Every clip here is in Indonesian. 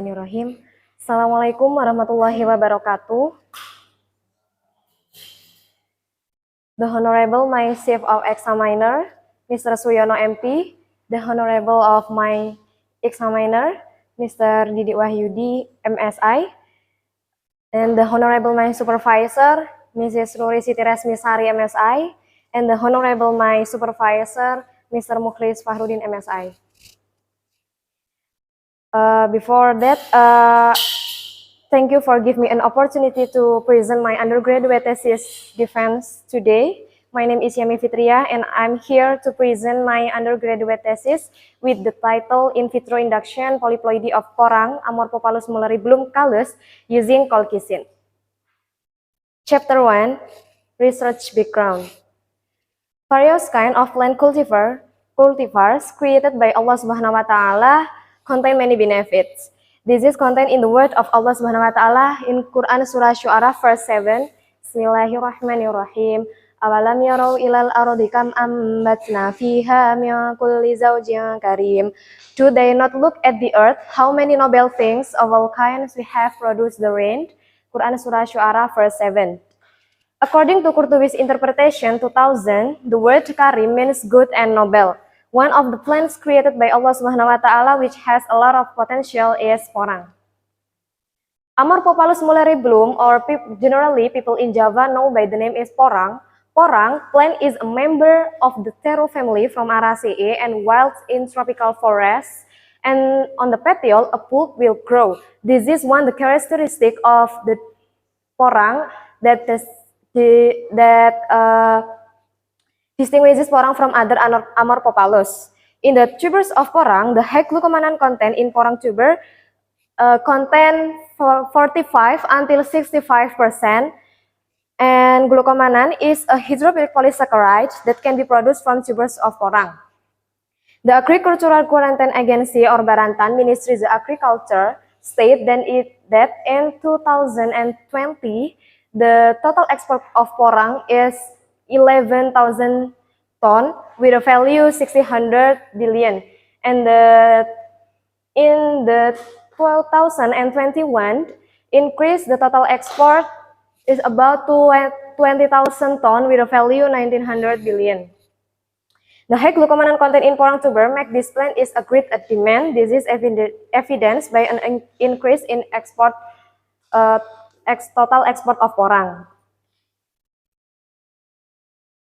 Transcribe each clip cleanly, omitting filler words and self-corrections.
Bismillahirrahmanirrahim. Assalamualaikum warahmatullahi wabarakatuh. The Honorable my Chief of Examiner, Mr. Suyono MP, the Honorable of my Examiner, Mr. Didi Wahyudi, MSI, and the Honorable my Supervisor, Mrs. Nuri Siti Resmisari, MSI, and the Honorable my Supervisor, Mr. Mukhlis Fahrudin, MSI. Before that, thank you for giving me an opportunity to present my undergraduate thesis defense today. My name is Yami Fitria, and I'm here to present my undergraduate thesis with the title In Vitro Induction Polyploidy of Porang, Amorphophallus mulleri Bloom callus using colchicine. Chapter 1, Research Background. Various kinds of plant cultivars created by Allah Subhanahu wa Ta'ala contain many benefits. This is contained in the word of Allah Subhanahu wa Ta'ala in Quran Surah Syu'ara verse 7. Bismillahirrahmanirrahim. Awalam yarau ilal ardi kam ambatna fiha min kulli zawjin karim. Do they not look at the earth, how many noble things of all kinds we have produced therein? Quran Surah Syu'ara verse 7. According to Qurtubi's interpretation 2000, the word karim means good and noble. One of the plants created by Allah Subhanahu wa Ta'ala which has a lot of potential is porang. Amorphophallus mulleri Bloom, or generally people in Java know by the name is porang. Porang plant is a member of the Taro family from Araceae and wild in tropical forests. And on the petiole, a pulp will grow. This is one of the characteristic of the porang that distinguishes porang from other Amorphophallus. In the tubers of porang, the high glucomannan content in porang tuber contain 45 until 65%, and glucomannan is a hydrophilic polysaccharide that can be produced from tubers of porang. The Agricultural Quarantine Agency or Barantan Ministry of Agriculture state that in 2020, the total export of porang is 11,000 ton with a value 600 billion, and in the 2021 increase the total export is about 20,000 ton with a value 1900 billion. The high glucomannan content in porang tuber make this plant is a great demand. This is evidenced by an increase in export total export of porang.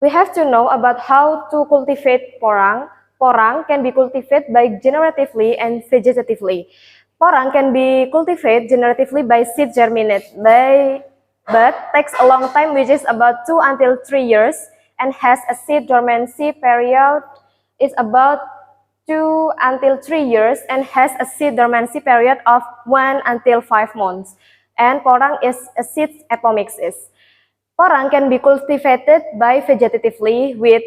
We have to know about how to cultivate porang. Porang can be cultivated by generatively and vegetatively. Porang can be cultivated generatively by seed germinate, but takes a long time, which is about 2 until 3 years, and has a seed dormancy period is about 2 until 3 years, and has a seed dormancy period of 1 until 5 months. And porang is a seed apomixis. Porang can be cultivated by vegetatively with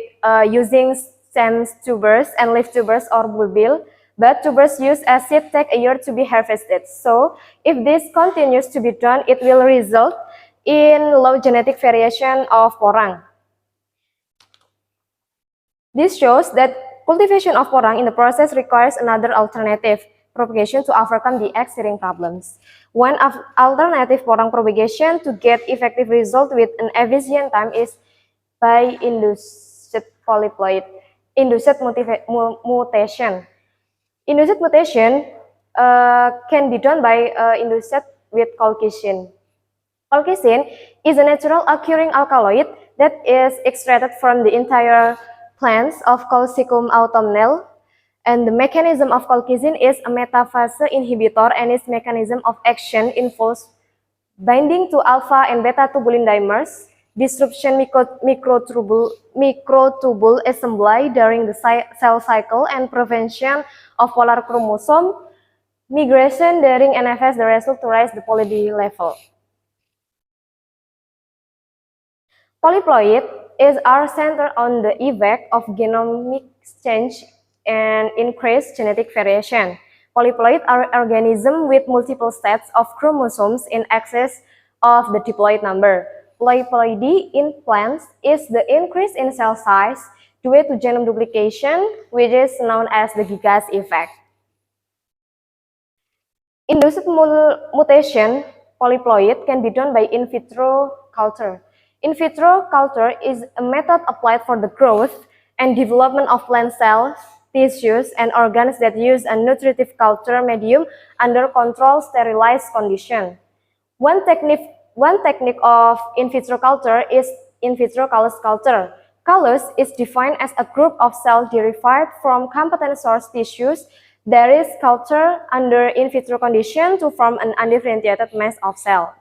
using stems tubers and leaf tubers or bulbil, but tubers used as seed take a year to be harvested. So, if this continues to be done, it will result in low genetic variation of porang. This shows that cultivation of porang in the process requires another alternative propagation to overcome the existing problems. One alternative porang propagation to get effective result with an efficient time is by induced polyploid, induced mutation. Induced mutation can be done by induced with colchicine. Colchicine is a natural occurring alkaloid that is extracted from the entire plants of Colchicum autumnale. And the mechanism of colchicine is a metaphase inhibitor, and its mechanism of action involves binding to alpha and beta tubulin dimers, disruption microtubule assembly during the cell cycle, and prevention of polar chromosome migration during NFS, the result to raise the poly-D level. Polyploid are centered on the effect of genomic change and increased genetic variation. Polyploid are organisms with multiple sets of chromosomes in excess of the diploid number. Polyploidy in plants is the increase in cell size due to genome duplication, which is known as the Gigas effect. Induced mutation polyploid can be done by in vitro culture. In vitro culture is a method applied for the growth and development of plant cells, tissues, and organs that use a nutritive culture medium under controlled sterilized condition. One technique of in vitro culture is in vitro callus culture. Callus is defined as a group of cells derived from competent source tissues that is cultured under in vitro condition to form an undifferentiated mass of cells.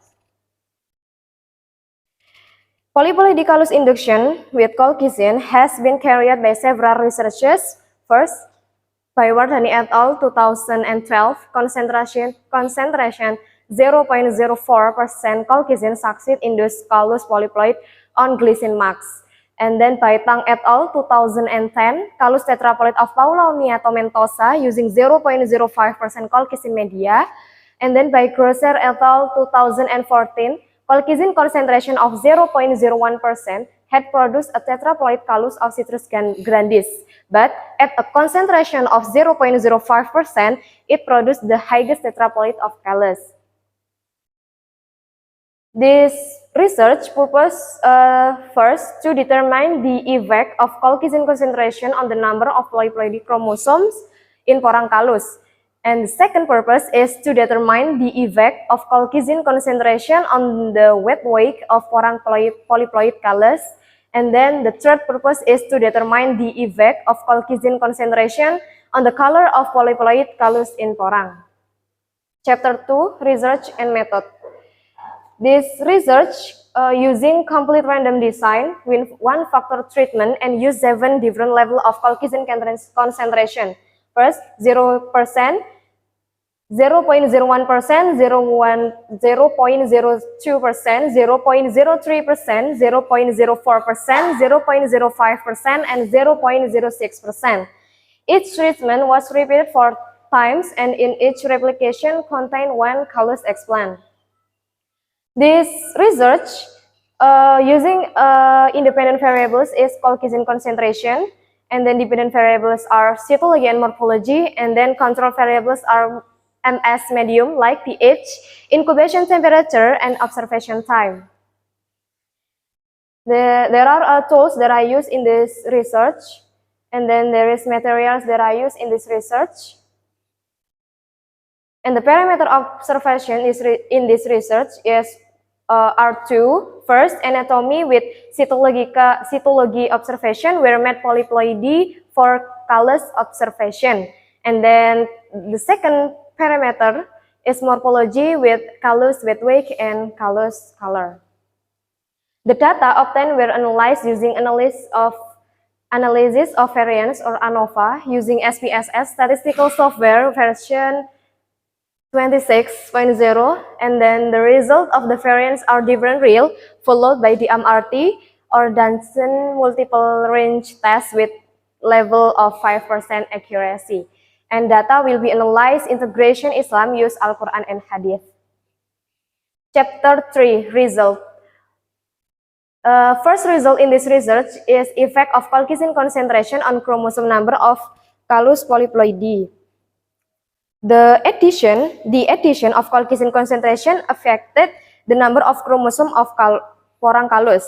Polyploidicalus induction with colchicine has been carried by several researchers. First, by Wardani et al. 2012, concentration 0.04% colchicine succeed induced callus polyploid on glycine max. And then by Tang et al. 2010, callus tetraploid of Paulownia tomentosa using 0.05% colchicine media. And then by Grosser et al. 2014, colchicine concentration of 0.01% had produced a tetraploid callus of Citrus grandis, but at a concentration of 0.05%, it produced the highest tetraploid of callus. This research purpose first to determine the effect of colchicine concentration on the number of polyploidy chromosomes in porang callus. And the second purpose is to determine the effect of colchicine concentration on the wet weight of porang polyploid callus. And then the third purpose is to determine the effect of colchicine concentration on the color of polyploid callus in porang. Chapter 2, Research and Method. This research using complete random design with one-factor treatment and use 7 different levels of colchicine concentration. First, 0%, 0.01%, 0.02%, 0.03%, 0.04%, 0.05%, and 0.06%. Each treatment was repeated 4 times, and in each replication contained 1 callus explant. This research using independent variables is colchicine concentration, and then dependent variables are cytology and morphology, and then control variables are MS medium like pH, incubation temperature, and observation time. There are tools that I use in this research, and then there is materials that I use in this research. And the parameter observation in this research is are 2. First, anatomy with cytology observation where met polyploidy for callus observation. And then the second parameter is morphology with callus wet weight and callus color. The data obtained were analyzed using analysis of variance or ANOVA using SPSS statistical software version 26.0, and then the result of the variance are different real, followed by the MRT or Danson multiple range test with level of 5% accuracy. And data will be analyzed integration Islam use Al-Quran and Hadith. Chapter 3, result. First result in this research is effect of colchicine concentration on chromosome number of callus polyploidy. The addition of colchicine concentration affected the number of chromosome of porang callus.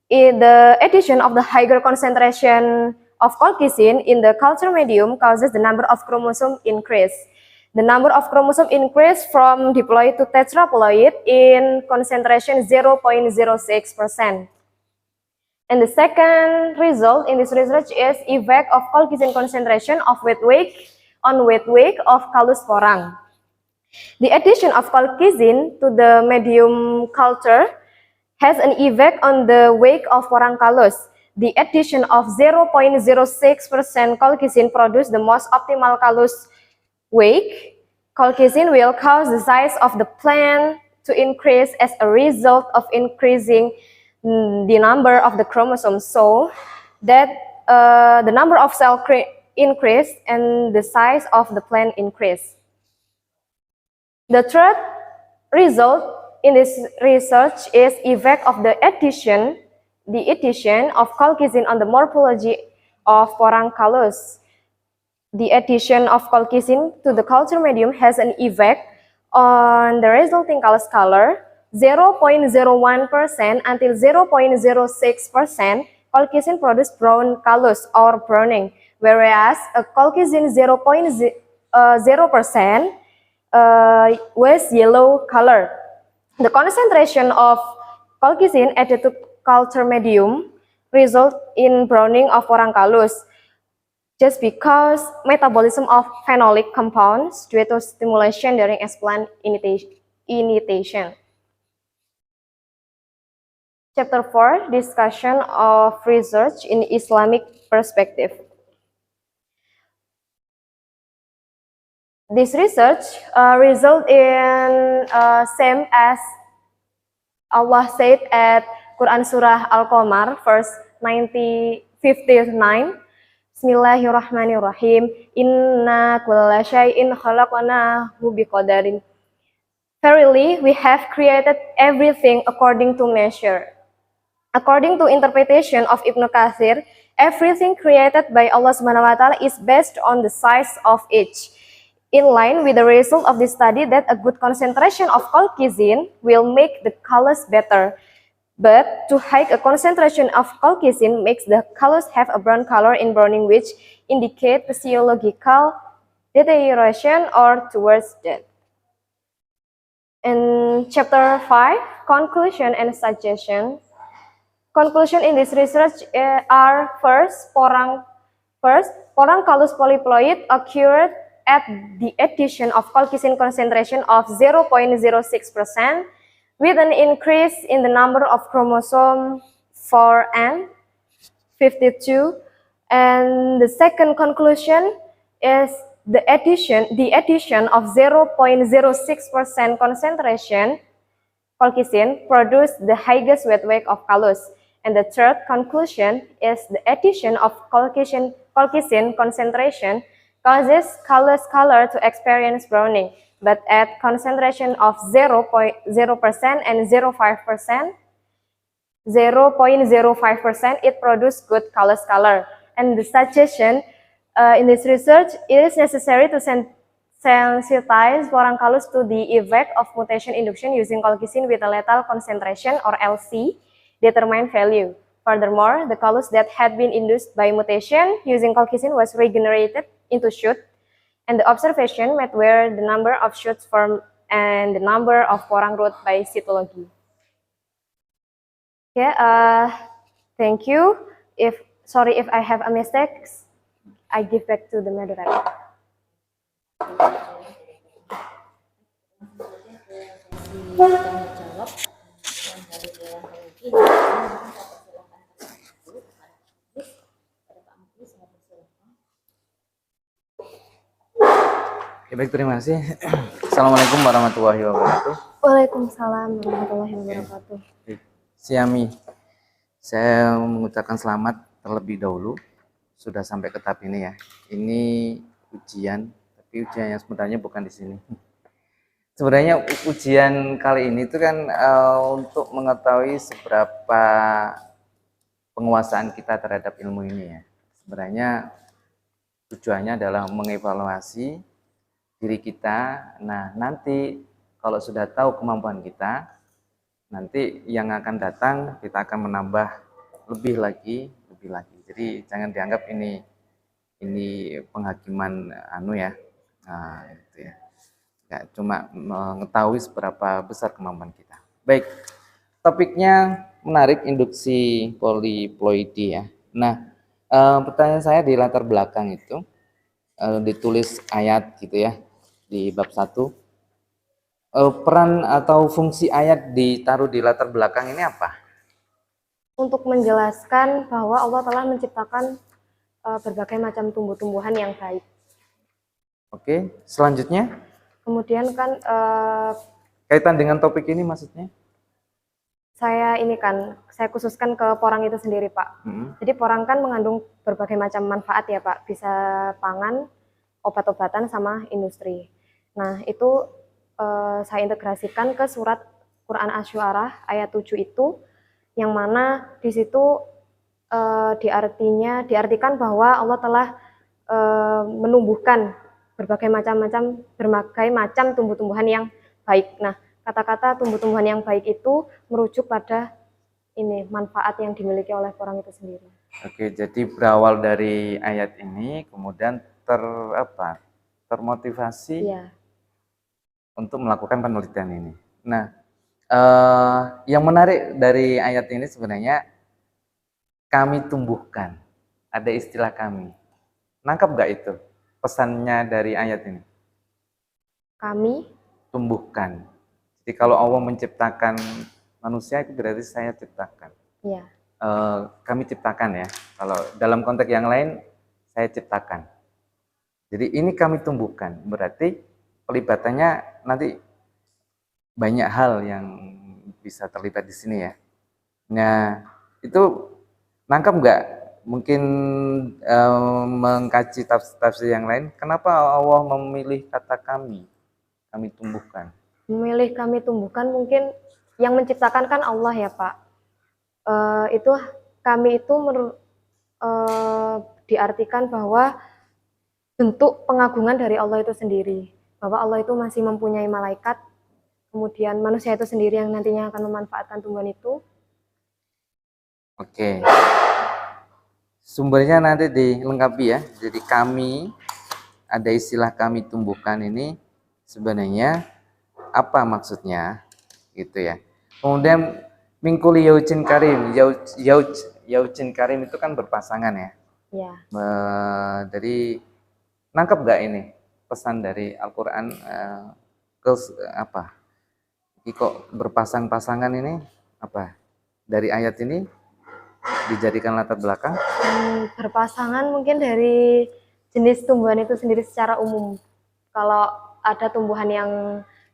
The addition of the higher concentration of colchicine in the culture medium causes the number of chromosome increase. The number of chromosome increase from diploid to tetraploid in concentration 0.06%. And the second result in this research is effect of colchicine concentration of wet weight on wet weight of callus porang. The addition of colchicine to the medium culture has an effect on the weight of porang callus. The addition of 0.06% colchicine produces the most optimal callus weight. Colchicine will cause the size of the plant to increase as a result of increasing the number of the chromosomes, so that the number of cells increase and the size of the plant increase. The third result in this research is effect of the addition of colchicine on the morphology of porang callus. The addition of colchicine to the culture medium has an effect On the resulting callus color, 0.01% until 0.06% colchicine produce brown callus or browning, whereas a colchicine 0.0% was yellow color. The concentration of colchicine added to culture medium result in browning of porang callus, just because metabolism of phenolic compounds due to stimulation during explant initiation. Chapter 4, discussion of research in Islamic perspective. This research result in same as Allah said at Quran Surah Al-Qamar, verse 59. Bismillahirrahmanirrahim. Inna kulla syai'in khalaqnahu biqadarin. Verily, we have created everything according to measure. According to interpretation of Ibnu Katsir, everything created by Allah Subhanahu wa Ta'ala is based on the size of each. In line with the result of this study that a good concentration of colchicine will make the colors better. But too high a concentration of colchicine makes the colors have a brown color in browning, which indicate physiological deterioration or towards death. In chapter 5, conclusion and suggestion. Conclusion in this research are first, porang callus polyploid occurred at the addition of colchicine concentration of 0.06% with an increase in the number of chromosome 4 and 52. And the second conclusion is the addition of 0.06% concentration colchicine produced the highest wet weight of callus. And the third conclusion is the addition of colchicine concentration causes callus color to experience browning, but at concentration of 0.0% and 0.05%, it produced good callus color. And the suggestion in this research, it is necessary to sensitize porang callus to the effect of mutation induction using colchicine with a lethal concentration or LC determined value. Furthermore, the callus that had been induced by mutation using colchicine was regenerated into shoot, and the observation met where the number of shoots formed and the number of porang root by cytology. Okay, thank you. Sorry if I have a mistake, I give back to the moderator. Ya, baik, terima kasih. Assalamualaikum warahmatullahi wabarakatuh. Waalaikumsalam warahmatullahi wabarakatuh. Siami, saya mengucapkan selamat terlebih dahulu sudah sampai ke tahap ini ya. Ini ujian, tapi ujian yang sebenarnya bukan di sini. Sebenarnya ujian kali ini itu kan untuk mengetahui seberapa penguasaan kita terhadap ilmu ini ya. Sebenarnya tujuannya adalah mengevaluasi diri kita. Nah, nanti kalau sudah tahu kemampuan kita, nanti yang akan datang kita akan menambah lebih lagi. Jadi jangan dianggap ini penghakiman ya. Nah, itu ya. Ya, cuma mengetahui seberapa besar kemampuan kita. Baik. Topiknya menarik, induksi polyploidy ya. Nah, pertanyaan saya di latar belakang itu ditulis ayat gitu ya. Di bab 1, peran atau fungsi ayat ditaruh di latar belakang ini apa? Untuk menjelaskan bahwa Allah telah menciptakan berbagai macam tumbuh-tumbuhan yang baik. Oke, selanjutnya? Kemudian kan kaitan dengan topik ini maksudnya? Saya khususkan ke porang itu sendiri, Pak. Jadi porang kan mengandung berbagai macam manfaat ya, Pak. Bisa pangan, obat-obatan, sama industri. Nah, itu saya integrasikan ke surat Quran Asy-Syu'ara ayat 7 itu, yang mana di situ diartikan bahwa Allah telah menumbuhkan berbagai macam tumbuh-tumbuhan yang baik. Nah, kata-kata tumbuh-tumbuhan yang baik itu merujuk pada ini manfaat yang dimiliki oleh orang itu sendiri. Oke, jadi berawal dari ayat ini, kemudian termotivasi Iya, untuk melakukan penelitian ini. Nah, yang menarik dari ayat ini sebenarnya kami tumbuhkan. Ada istilah kami. Nangkap nggak itu pesannya dari ayat ini? kami, Tumbuhkan. Jadi kalau Allah menciptakan manusia itu berarti saya ciptakan. ya, Kami ciptakan ya. Kalau dalam konteks yang lain saya ciptakan. Jadi ini kami tumbuhkan. Berarti pelibatannya nanti banyak hal yang bisa terlibat di sini ya. Nah, itu nangkap nggak? Mungkin mengkaji tafsir yang lain. Kenapa Allah memilih kata kami tumbuhkan? memilih kami tumbuhkan mungkin yang menciptakan kan Allah ya Pak. Itu kami itu diartikan bahwa bentuk pengagungan dari Allah itu sendiri. Bahwa Allah itu masih mempunyai malaikat, kemudian manusia itu sendiri yang nantinya akan memanfaatkan tumbuhan itu. Oke. Sumbernya nanti dilengkapi ya. Jadi kami, ada istilah kami tumbuhkan ini sebenarnya apa maksudnya gitu ya. Kemudian mingkuli yaucin karim, yaucin karim itu kan berpasangan ya. Ya, Dari nangkep nggak ini pesan dari Al-Quran ke apa? Ini kok berpasang-pasangan ini apa? Dari ayat ini dijadikan latar belakang? berpasangan mungkin dari jenis tumbuhan itu sendiri secara umum. Kalau ada tumbuhan yang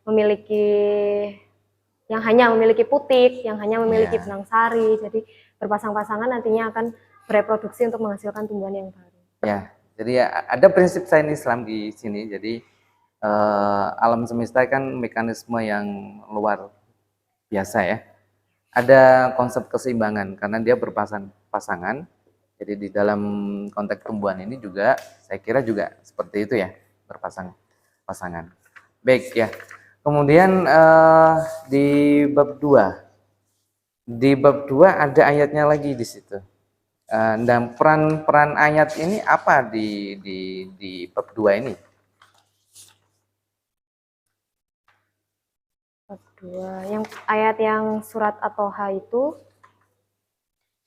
memiliki yang hanya memiliki putik, yang hanya memiliki Ya, benang sari, jadi berpasang-pasangan nantinya akan bereproduksi untuk menghasilkan tumbuhan yang baru. ya. Jadi ya, ada prinsip sains Islam di sini. Jadi alam semesta kan mekanisme yang luar biasa ya. Ada konsep keseimbangan karena dia berpasangan. Jadi di dalam konteks tumbuhan ini juga saya kira juga seperti itu ya, pasangan. Baik ya. Kemudian di bab 2. Di bab 2 ada ayatnya lagi di situ. Dan peran ayat ini apa di bab 2 ini? Bab 2, yang ayat yang surat At-Toha itu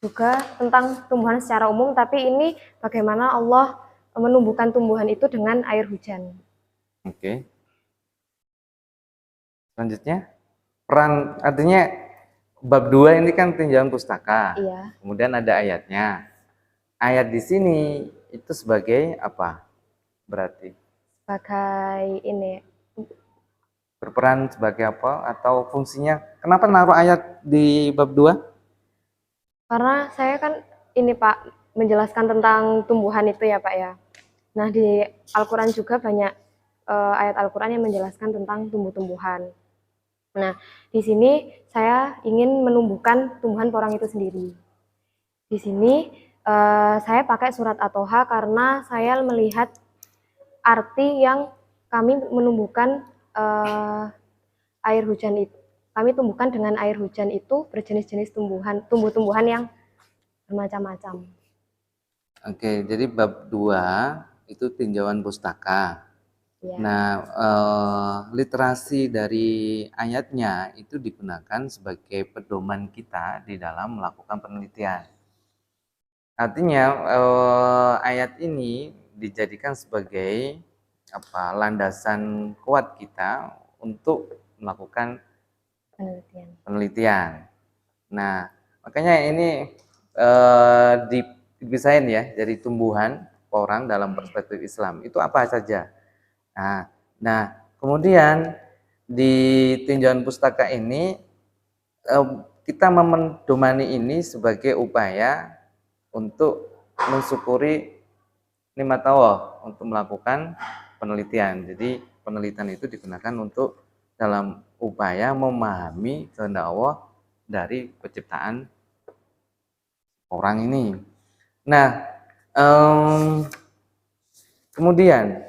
juga tentang tumbuhan secara umum, tapi ini bagaimana Allah menumbuhkan tumbuhan itu dengan air hujan. Oke. Selanjutnya, peran artinya bab 2 ini kan tinjauan pustaka. Iya, Kemudian ada ayatnya. Ayat di sini itu sebagai apa? Berarti sebagai ini. berperan sebagai apa atau fungsinya? Kenapa naruh ayat di bab 2? Karena saya kan ini Pak menjelaskan tentang tumbuhan itu ya Pak ya. Nah di Al-Quran juga banyak ayat Al-Quran yang menjelaskan tentang tumbuh-tumbuhan. Nah di sini saya ingin menumbuhkan tumbuhan porang itu sendiri. Di sini saya pakai surat At-Toha karena saya melihat arti yang kami menumbuhkan air hujan itu. Kami tumbuhkan dengan air hujan itu berjenis-jenis tumbuh-tumbuhan yang bermacam-macam. Oke, jadi bab 2 itu tinjauan pustaka. Ya, Nah, literasi dari ayatnya itu digunakan sebagai pedoman kita di dalam melakukan penelitian. Artinya ayat ini dijadikan sebagai apa landasan kuat kita untuk melakukan penelitian. penelitian. Nah, makanya ini dipisahin ya dari tumbuhan orang dalam perspektif Islam itu apa saja. Nah, kemudian di tinjauan pustaka ini kita memendomani ini sebagai upaya untuk mensyukuri nikmat Allah untuk melakukan penelitian. Jadi penelitian itu digunakan untuk dalam upaya memahami kehendak Allah dari penciptaan orang ini. Nah, kemudian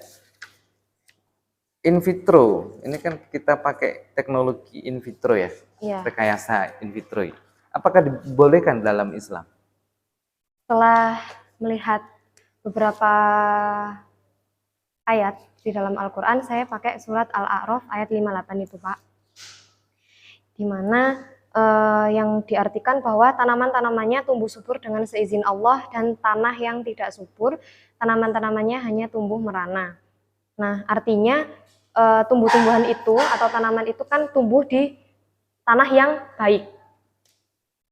In vitro, ini kan kita pakai teknologi in vitro ya, Ya, rekayasa in vitro. Apakah dibolehkan dalam Islam? setelah melihat beberapa ayat di dalam Al-Quran, saya pakai surat Al-A'raf ayat 58 itu, Pak. Di mana yang diartikan bahwa tanaman-tanamannya tumbuh subur dengan seizin Allah, dan tanah yang tidak subur, tanaman-tanamannya hanya tumbuh merana. Nah, artinya tumbuh-tumbuhan itu atau tanaman itu kan tumbuh di tanah yang baik.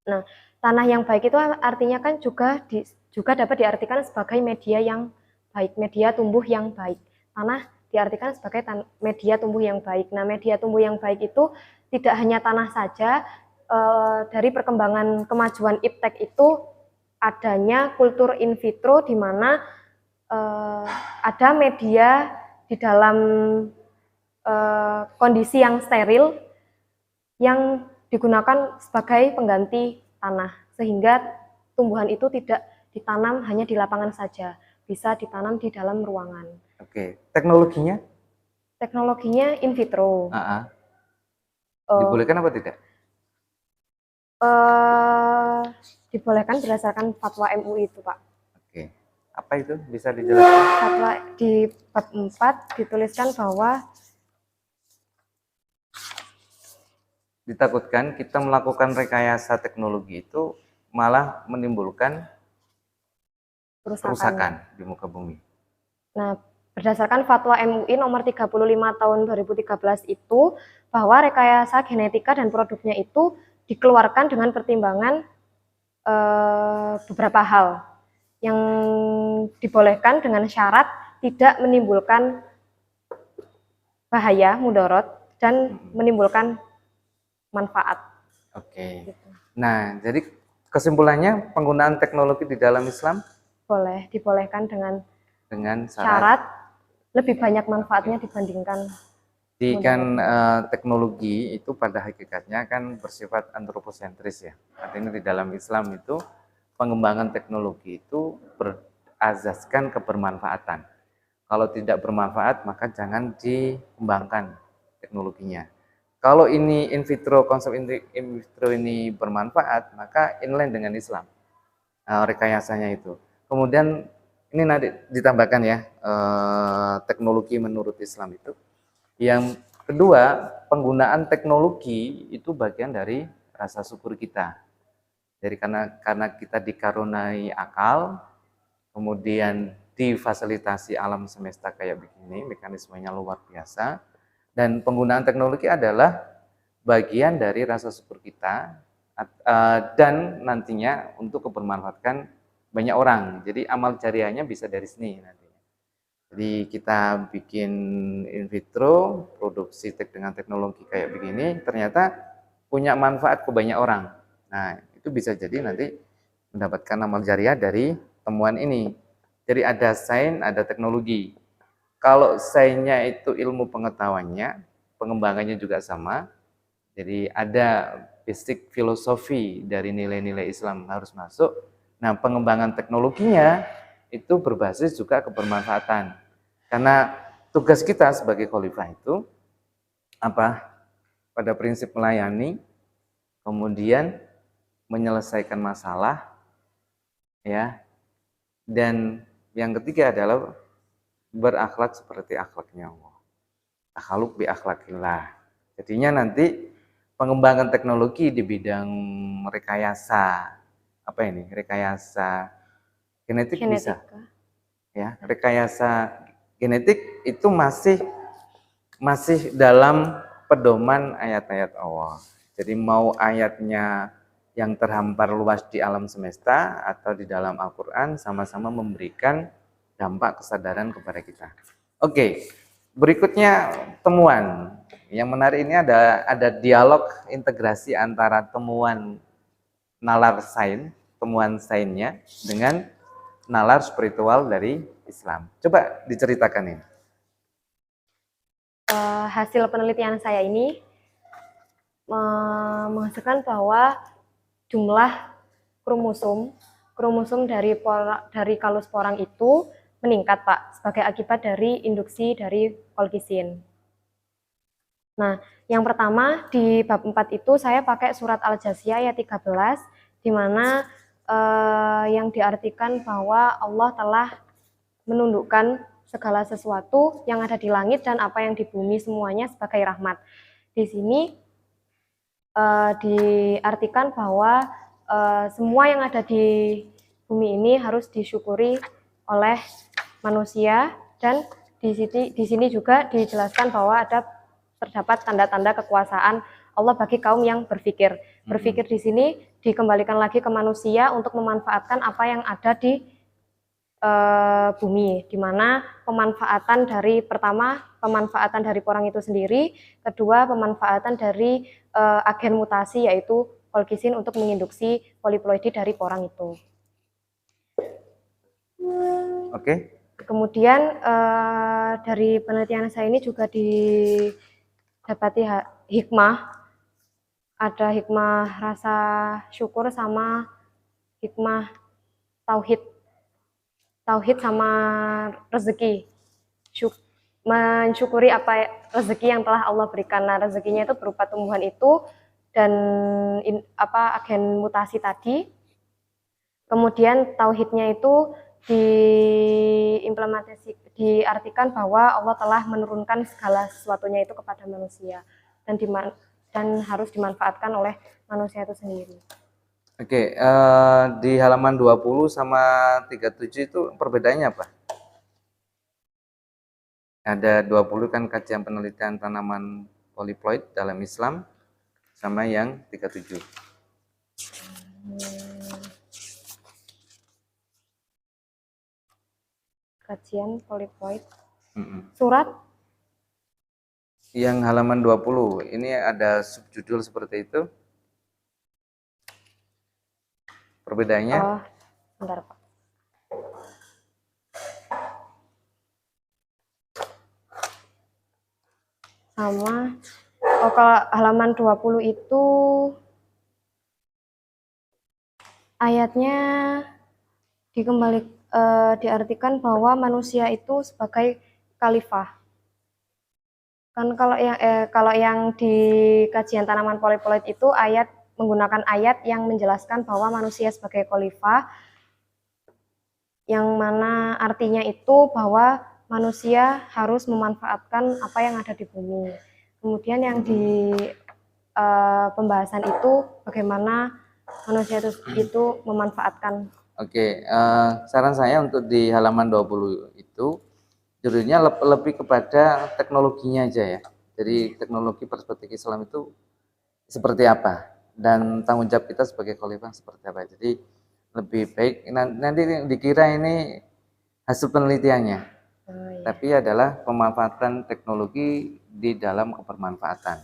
Nah, tanah yang baik itu artinya kan juga dapat diartikan sebagai media yang baik, media tumbuh yang baik. Tanah diartikan sebagai media tumbuh yang baik. Nah, media tumbuh yang baik itu tidak hanya tanah saja. Dari perkembangan kemajuan iptek itu adanya kultur in vitro, di mana ada media di dalam kondisi yang steril yang digunakan sebagai pengganti tanah, sehingga tumbuhan itu tidak ditanam hanya di lapangan saja, bisa ditanam di dalam ruangan. Oke, teknologinya? Teknologinya in vitro. Dibolehkan apa tidak? Dibolehkan berdasarkan fatwa MUI itu, Pak. Oke, apa itu? Bisa dijelaskan? Fatwa di bab 4 dituliskan bahwa Ditakutkan kita melakukan rekayasa teknologi itu malah menimbulkan kerusakan di muka bumi. Nah, berdasarkan fatwa MUI nomor 35 tahun 2013 itu, bahwa rekayasa genetika dan produknya itu dikeluarkan dengan pertimbangan beberapa hal yang dibolehkan dengan syarat tidak menimbulkan bahaya, mudorot, dan menimbulkan manfaat. Oke. Nah, jadi kesimpulannya penggunaan teknologi di dalam Islam dibolehkan dengan syarat syarat lebih banyak manfaatnya dibandingkan Jadi kan teknologi itu pada hakikatnya kan bersifat antroposentris ya. Artinya di dalam Islam itu pengembangan teknologi itu berazaskan kebermanfaatan. Kalau tidak bermanfaat maka jangan dikembangkan teknologinya. Kalau ini in vitro, konsep in vitro ini bermanfaat, maka inline dengan Islam rekayasanya itu. Kemudian ini nanti ditambahkan ya, teknologi menurut Islam itu. Yang kedua, penggunaan teknologi itu bagian dari rasa syukur kita. Jadi karena kita dikaruniai akal, kemudian difasilitasi alam semesta kayak begini, mekanismenya luar biasa, dan penggunaan teknologi adalah bagian dari rasa syukur kita, dan nantinya untuk kebermanfaatan banyak orang. Jadi amal jariahnya bisa dari sini nanti. Jadi kita bikin in vitro, produksi dengan teknologi kayak begini, ternyata punya manfaat ke banyak orang. Nah, itu bisa jadi nanti mendapatkan amal jariah dari temuan ini. Jadi ada sains, ada teknologi. Kalau sainsnya itu ilmu pengetahuannya, pengembangannya juga sama. Jadi ada basic filosofi dari nilai-nilai Islam harus masuk. Nah, pengembangan teknologinya itu berbasis juga kebermanfaatan. Karena tugas kita sebagai khalifah itu apa? Pada prinsip melayani, kemudian menyelesaikan masalah, ya. Dan yang ketiga adalah berakhlak seperti akhlaknya Allah. Takhaluk bi akhlakillah. Jadinya nanti pengembangan teknologi di bidang rekayasa apa ini? Rekayasa genetik bisa. Ya, rekayasa genetik itu masih dalam pedoman ayat-ayat Allah. Jadi mau ayatnya yang terhampar luas di alam semesta atau di dalam Al-Quran sama-sama memberikan dampak kesadaran kepada kita. Oke, berikutnya temuan. Yang menarik ini ada dialog integrasi antara temuan nalar sains, temuan sainsnya dengan nalar spiritual dari Islam. Coba diceritakan ini. Hasil penelitian saya ini menghasilkan bahwa jumlah kromosom dari kalus porang itu meningkat, Pak, sebagai akibat dari induksi dari Golgi. Nah, yang pertama di bab 4 itu saya pakai surat Al-Jasiyah ayat 13, di mana yang diartikan bahwa Allah telah menundukkan segala sesuatu yang ada di langit dan apa yang di bumi semuanya sebagai rahmat. Di sini diartikan bahwa semua yang ada di bumi ini harus disyukuri oleh manusia, dan di sini juga dijelaskan bahwa terdapat tanda-tanda kekuasaan Allah bagi kaum yang berpikir. Berpikir di sini dikembalikan lagi ke manusia untuk memanfaatkan apa yang ada di bumi, di mana pemanfaatan dari pertama pemanfaatan dari porang itu sendiri, kedua pemanfaatan dari agen mutasi yaitu kolkisin untuk menginduksi poliploidi dari porang itu. Oke. Kemudian dari penelitian saya ini juga didapati hikmah, ada hikmah rasa syukur sama hikmah tauhid sama rezeki. Mensyukuri apa rezeki yang telah Allah berikan. Nah, rezekinya itu berupa tumbuhan itu dan agen mutasi tadi. Kemudian tauhidnya itu diartikan bahwa Allah telah menurunkan segala sesuatunya itu kepada manusia dan harus dimanfaatkan oleh manusia itu sendiri. Oke, di halaman 20 sama 37 itu perbedaannya apa? Ada 20 kan kajian penelitian tanaman poliploid dalam Islam, sama yang 37. Kajian poliploid. Surat? Yang halaman 20, ini ada subjudul seperti itu. Perbedaannya? Oh, bentar Pak. Sama, kalau halaman 20 itu ayatnya diartikan bahwa manusia itu sebagai khalifah. Kan kalau yang di kajian tanaman poliploid itu menggunakan ayat yang menjelaskan bahwa manusia sebagai khalifah, yang mana artinya itu bahwa manusia harus memanfaatkan apa yang ada di bumi. Kemudian yang di pembahasan itu bagaimana manusia itu memanfaatkan. Oke, saran saya untuk di halaman 20 itu judulnya lebih kepada teknologinya aja ya. Jadi teknologi perspektif Islam itu seperti apa dan tanggung jawab kita sebagai khalifah seperti apa. Jadi lebih baik nanti dikira ini hasil penelitiannya, tapi adalah pemanfaatan teknologi di dalam kebermanfaatan.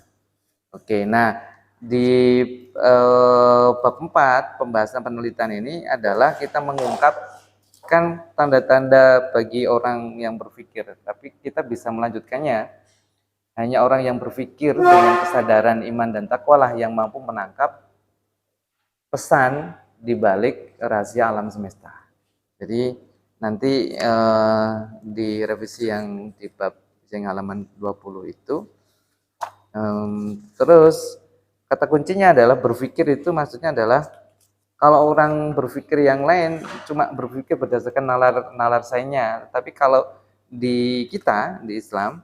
Oke, nah di bab 4 pembahasan penelitian ini adalah kita mengungkapkan tanda-tanda bagi orang yang berpikir, tapi kita bisa melanjutkannya. Hanya orang yang berpikir dengan kesadaran iman dan takwa lah yang mampu menangkap pesan di balik rahasia alam semesta. Jadi nanti di revisi yang di bab yang halaman 20 itu terus kata kuncinya adalah berpikir itu maksudnya adalah kalau orang berpikir yang lain cuma berpikir berdasarkan nalar sainya, tapi kalau di kita di Islam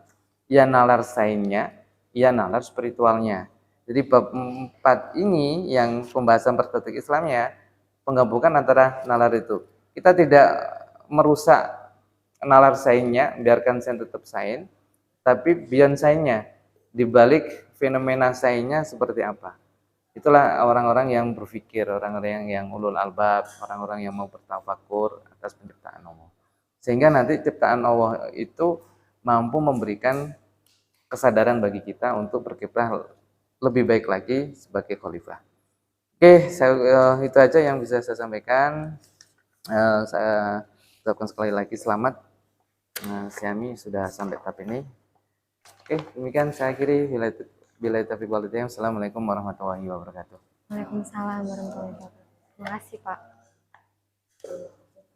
ya nalar sainya, ya nalar spiritualnya. Jadi bab 4 ini yang pembahasan perspektif Islamnya penggabungan antara nalar itu. Kita tidak merusak nalar sainya, biarkan sain tetap sain, tapi beyond sainnya, di balik fenomena sainnya seperti apa. Itulah orang-orang yang berpikir, orang-orang yang ulul albab, orang-orang yang mau bertafakur atas penciptaan Allah. Sehingga nanti ciptaan Allah itu mampu memberikan kesadaran bagi kita untuk berkiprah lebih baik lagi sebagai khalifah. Oke, itu aja yang bisa saya sampaikan. Saya ucapkan sekali lagi selamat. Syami sudah sampai tahap ini. Oke, demikian saya akhiri. Bila taufiq wal hidayah. Assalamualaikum warahmatullahi wabarakatuh. Waalaikumsalam warahmatullahi wabarakatuh. Terima kasih Pak.